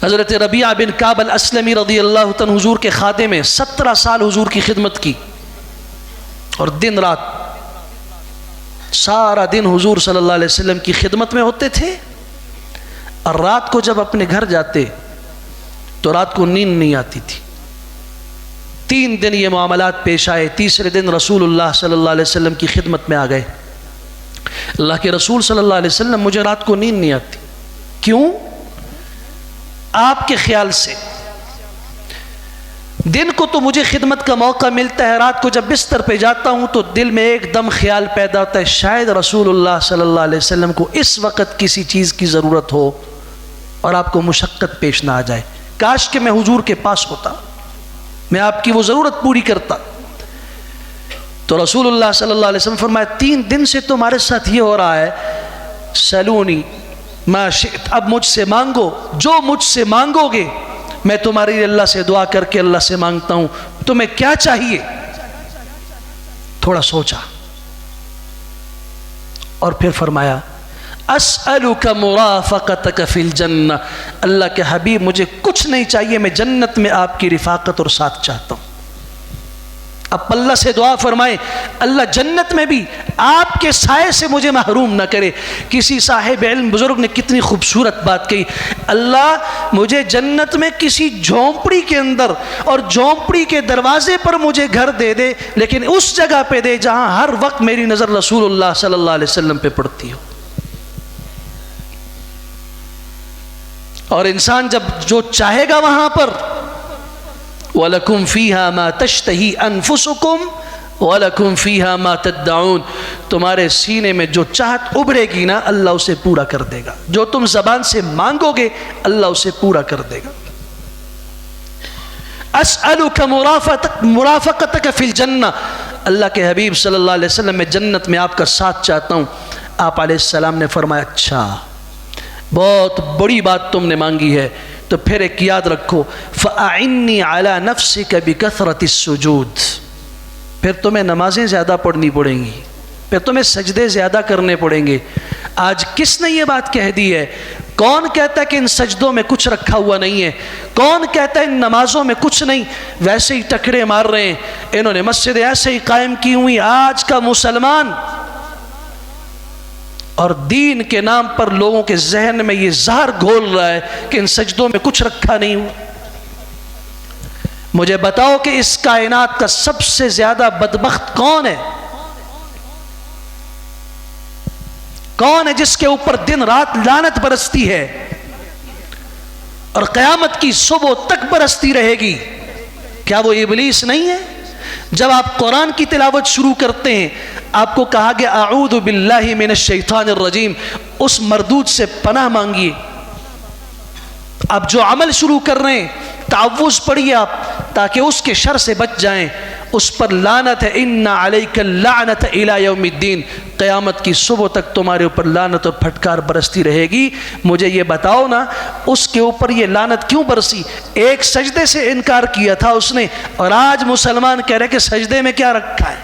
حضرت ربیعہ بن کعب الاسلمی رضی اللہ عنہ حضور کے خادم میں 17 سال حضور کی خدمت کی، اور دن رات سارا دن حضور صلی اللہ علیہ وسلم کی خدمت میں ہوتے تھے، اور رات کو جب اپنے گھر جاتے تو رات کو نیند نہیں آتی تھی۔ 3 دن یہ معاملات پیش آئے، تیسرے دن رسول اللہ صلی اللہ علیہ وسلم کی خدمت میں آ گئے، اللہ کے رسول صلی اللہ علیہ وسلم مجھے رات کو نیند نہیں آتی۔ کیوں؟ آپ کے خیال سے دن کو تو مجھے خدمت کا موقع ملتا ہے، رات کو جب بستر پہ جاتا ہوں تو دل میں ایک دم خیال پیدا ہوتا ہے شاید رسول اللہ صلی اللہ علیہ وسلم کو اس وقت کسی چیز کی ضرورت ہو اور آپ کو مشقت پیش نہ آ جائے، کاش کہ میں حضور کے پاس ہوتا، میں آپ کی وہ ضرورت پوری کرتا۔ تو رسول اللہ صلی اللہ علیہ وسلم فرمایا 3 دن سے تمہارے ساتھ یہ ہو رہا ہے، سلونی ما شئت، اب مجھ سے مانگو جو مجھ سے مانگو گے میں تمہارے لیے اللہ سے دعا کر کے اللہ سے مانگتا ہوں، تمہیں کیا چاہیے؟ تھوڑا سوچا اور پھر فرمایا اسألک مرافقتک فی الجنہ، اللہ کے حبیب مجھے کچھ نہیں چاہیے، میں جنت میں آپ کی رفاقت اور ساتھ چاہتا ہوں۔ اب اللہ سے دعا فرمائیں اللہ جنت میں بھی آپ کے سائے سے مجھے محروم نہ کرے۔ کسی صاحب علم بزرگ نے کتنی خوبصورت بات کہی، اللہ مجھے جنت میں کسی جھونپڑی کے اندر اور جھونپڑی کے دروازے پر مجھے گھر دے دے، لیکن اس جگہ پہ دے جہاں ہر وقت میری نظر رسول اللہ صلی اللہ علیہ وسلم پہ پڑتی ہو۔ اور انسان جب جو چاہے گا وہاں پر وَلَكُمْ فِيهَا مَا تَشْتَهِي أَنفُسُكُمْ وَلَكُمْ فِيهَا مَا تَدَّعُونَ، تمہارے سینے میں جو چاہت ابھرے گی نا اللہ اسے پورا کر دے گا، جو تم زبان سے مانگو گے اللہ اسے پورا کر دے گا۔ أَسْأَلُكَ مُرَافَقَتَكَ فِي الْجَنَّةِ، اللہ کے حبیب صلی اللہ علیہ وسلم میں جنت میں آپ کا ساتھ چاہتا ہوں۔ آپ علیہ السلام نے فرمایا اچھا بہت بڑی بات تم نے مانگی ہے، تو پھر ایک یاد رکھو فَأَعِنِّي عَلَى نَفْسِكَ بِكَثْرَةِ السُّجُودِ، پھر تمہیں نمازیں زیادہ پڑھنی پڑیں گی، پھر تمہیں سجدے زیادہ کرنے پڑیں گے۔ آج کس نے یہ بات کہہ دی ہے؟ کون کہتا ہے کہ ان سجدوں میں کچھ رکھا ہوا نہیں ہے؟ کون کہتا ہے ان نمازوں میں کچھ نہیں؟ ویسے ہی ٹکرے مار رہے ہیں، انہوں نے مسجد ایسے ہی قائم کی ہوئی۔ آج کا مسلمان اور دین کے نام پر لوگوں کے ذہن میں یہ زہر گھول رہا ہے کہ ان سجدوں میں کچھ رکھا نہیں ہوا۔ مجھے بتاؤ کہ اس کائنات کا سب سے زیادہ بدبخت کون ہے؟ کون ہے جس کے اوپر دن رات لعنت برستی ہے اور قیامت کی صبح تک برستی رہے گی؟ کیا وہ ابلیس نہیں ہے؟ جب آپ قرآن کی تلاوت شروع کرتے ہیں آپ کو کہا گیا اعوذ باللہ من الشیطان الرجیم، اس مردود سے پناہ مانگیے۔ آپ جو عمل شروع کر رہے ہیں تعوذ پڑھیے آپ تاکہ اس کے شر سے بچ جائیں۔ اس پر لعنت ہے، ان علیک اللعنت الی یوم الدین، قیامت کی صبح تک تمہارے اوپر لعنت اور پھٹکار برستی رہے گی۔ مجھے یہ بتاؤ نا اس کے اوپر یہ لعنت کیوں برسی؟ ایک سجدے سے انکار کیا تھا اس نے، اور آج مسلمان کہہ رہے کہ سجدے میں کیا رکھا ہے؟